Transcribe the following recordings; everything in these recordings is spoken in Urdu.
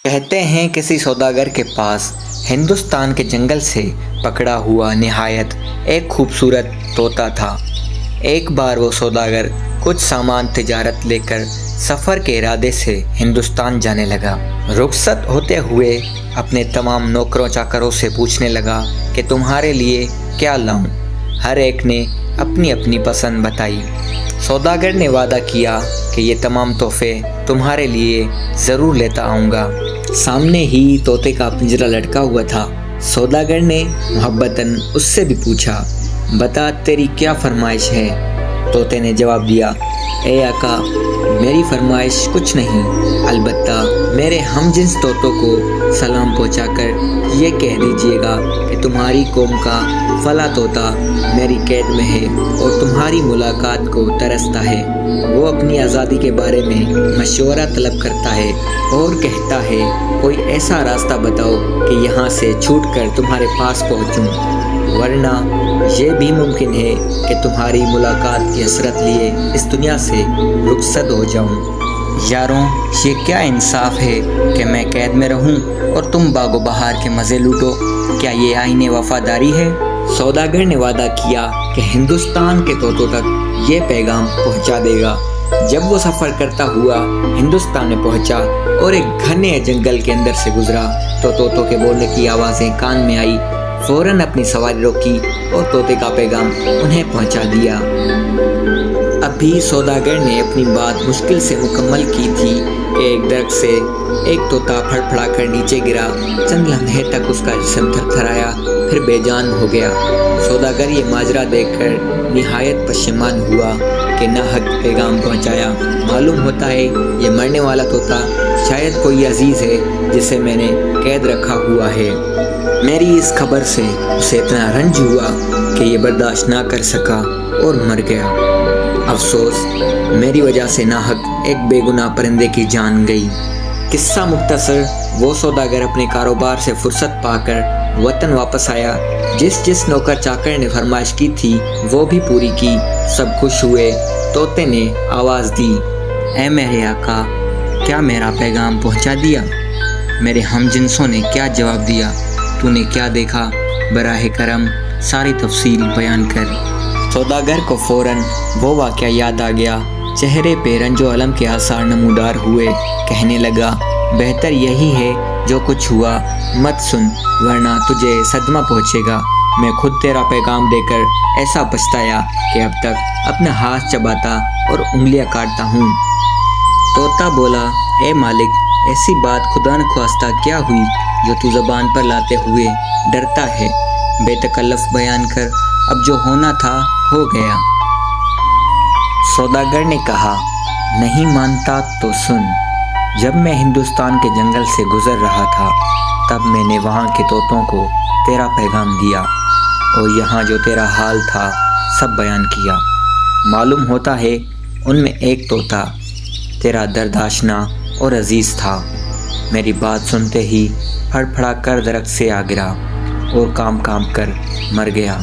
کہتے ہیں کسی سوداگر کے پاس ہندوستان کے جنگل سے پکڑا ہوا نہایت ایک خوبصورت طوطا تھا۔ ایک بار وہ سوداگر کچھ سامان تجارت لے کر سفر کے ارادے سے ہندوستان جانے لگا۔ رخصت ہوتے ہوئے اپنے تمام نوکروں چاکروں سے پوچھنے لگا کہ تمہارے لیے کیا لاؤں؟ ہر ایک نے اپنی اپنی پسند بتائی۔ سوداگر نے وعدہ کیا کہ یہ تمام تحفے تمہارے لیے ضرور لیتا آؤں گا۔ سامنے ہی طوطے کا پنجرا لٹکا ہوا تھا۔ سوداگر نے محبتاً اس سے بھی پوچھا، بتا تیری کیا فرمائش ہے؟ طوطے نے جواب دیا، اے آقا، میری فرمائش کچھ نہیں، البتہ میرے ہم جنس طوطوں کو سلام پہنچا کر یہ کہہ دیجیے گا کہ تمہاری قوم کا فلاں طوطا میری قید میں ہے اور تمہاری ملاقات کو ترستا ہے۔ وہ اپنی آزادی کے بارے میں مشورہ طلب کرتا ہے اور کہتا ہے کوئی ایسا راستہ بتاؤ کہ یہاں سے چھوٹ کر تمہارے پاس پہنچوں، ورنہ یہ بھی ممکن ہے کہ تمہاری ملاقات کی حسرت لیے اس دنیا سے رخصت ہو جاؤں۔ یاروں، یہ کیا انصاف ہے کہ میں قید میں رہوں اور تم باغ و بہار کے مزے لوٹو؟ کیا یہ آئین وفاداری ہے؟ سوداگر نے وعدہ کیا کہ ہندوستان کے طوطوں تک یہ پیغام پہنچا دے گا۔ جب وہ سفر کرتا ہوا ہندوستان میں پہنچا اور ایک گھنے جنگل کے اندر سے گزرا تو طوطوں کے بولنے کی آوازیں کان میں آئی۔ فوراً اپنی سواری روکی اور طوطے کا پیغام انہیں پہنچا دیا۔ ابھی سوداگر نے اپنی بات مشکل سے مکمل کی تھی کہ ایک درخت سے ایک طوطا پھڑ پھڑا کر نیچے گرا۔ چند لمحے تک اس کا جسم تھر تھرایا، پھر بے جان ہو گیا۔ سوداگر یہ ماجرا دیکھ کر نہایت پشیمان ہوا کہ ناحق پیغام پہنچایا۔ معلوم ہوتا ہے یہ مرنے والا طوطا شاید کوئی عزیز ہے جسے میں نے قید رکھا ہوا ہے۔ میری اس خبر سے اسے اتنا رنج ہوا کہ یہ برداشت نہ کر سکا اور مر گیا۔ افسوس، میری وجہ سے ناحق ایک بے گناہ پرندے کی جان گئی۔ قصہ مختصر، وہ سوداگر اپنے کاروبار سے فرصت پا کر وطن واپس آیا۔ جس نوکر چاکر نے فرمائش کی تھی وہ بھی پوری کی۔ سب خوش ہوئے۔ طوطے نے آواز دی، اے میرے آقا، کیا میرا پیغام پہنچا دیا؟ میرے ہم جنسوں نے کیا جواب دیا؟ تو نے کیا دیکھا؟ براہ کرم ساری تفصیل بیان کر۔ سوداگر کو فوراً وہ واقعہ یاد آ گیا۔ چہرے پہ رنج و الم کے آثار نمودار ہوئے۔ کہنے لگا، بہتر یہی ہے جو کچھ ہوا مت سن، ورنہ تجھے صدمہ پہنچے گا۔ میں خود تیرا پیغام دے کر ایسا پچھتایا کہ اب تک اپنا ہاتھ چباتا اور انگلیاں کاٹتا ہوں۔ طوطا بولا، اے مالک، ایسی بات خدا نخواستہ کیا ہوئی جو تو زبان پر لاتے ہوئے ڈرتا ہے؟ بے تکلف بیان کر، اب جو ہونا تھا ہو گیا۔ سوداگر نے کہا، نہیں مانتا تو سن۔ جب میں ہندوستان کے جنگل سے گزر رہا تھا تب میں نے وہاں کے طوطوں کو تیرا پیغام دیا اور یہاں جو تیرا حال تھا سب بیان کیا۔ معلوم ہوتا ہے ان میں ایک طوطا تیرا درد آشنا اور عزیز تھا۔ میری بات سنتے ہی پھڑ پھڑا کر درخت سے آ گرا اور کام کر مر گیا۔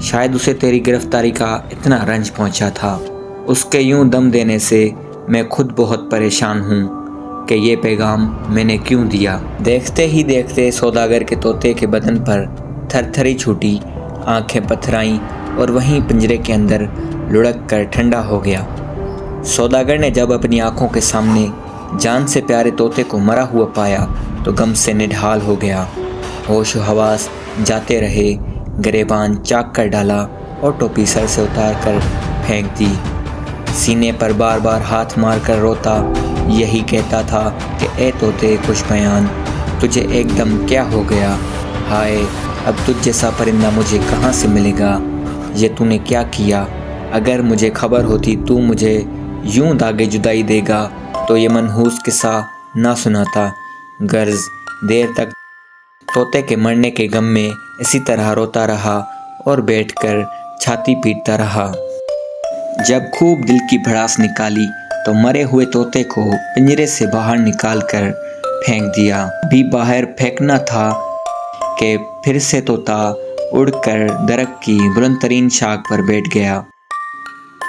شاید اسے تیری گرفتاری کا اتنا رنج پہنچا تھا۔ اس کے یوں دم دینے سے میں خود بہت پریشان ہوں کہ یہ پیغام میں نے کیوں دیا۔ دیکھتے ہی دیکھتے سوداگر کے طوطے کے بدن پر تھر تھری چھوٹی، آنکھیں پتھرائیں اور وہیں پنجرے کے اندر لڑک کر ٹھنڈا ہو گیا۔ سوداگر نے جب اپنی آنکھوں کے سامنے جان سے پیارے طوطے کو مرا ہوا پایا تو غم سے نڈھال ہو گیا۔ ہوش و حواس جاتے رہے۔ گریبان چاک کر ڈالا اور ٹوپی سر سے اتار کر پھینک دی۔ سینے پر بار بار ہاتھ مار کر روتا، یہی کہتا تھا کہ اے طوطے خوش بیان، تجھے ایک دم کیا ہو گیا؟ ہائے، اب تجھ جیسا پرندہ مجھے کہاں سے ملے گا؟ یہ تو نے کیا کیا؟ اگر مجھے خبر ہوتی تو مجھے یوں داغے جدائی دے گا تو یہ منحوس قصہ نہ سناتا۔ غرض دیر تک طوطے کے مرنے کے غم میں اسی طرح روتا رہا اور بیٹھ کر چھاتی پیٹتا رہا۔ جب خوب دل کی بھڑاس نکالی تو مرے ہوئے طوطے کو پنجرے سے باہر نکال کر پھینک دیا۔ بھی باہر پھینکنا تھا کہ پھر سے طوطا اڑ کر درخت کی بلند ترین شاخ پر بیٹھ گیا۔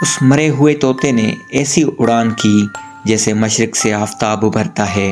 اس مرے ہوئے طوطے نے ایسی اڑان کی جیسے مشرق سے آفتاب ابھرتا ہے۔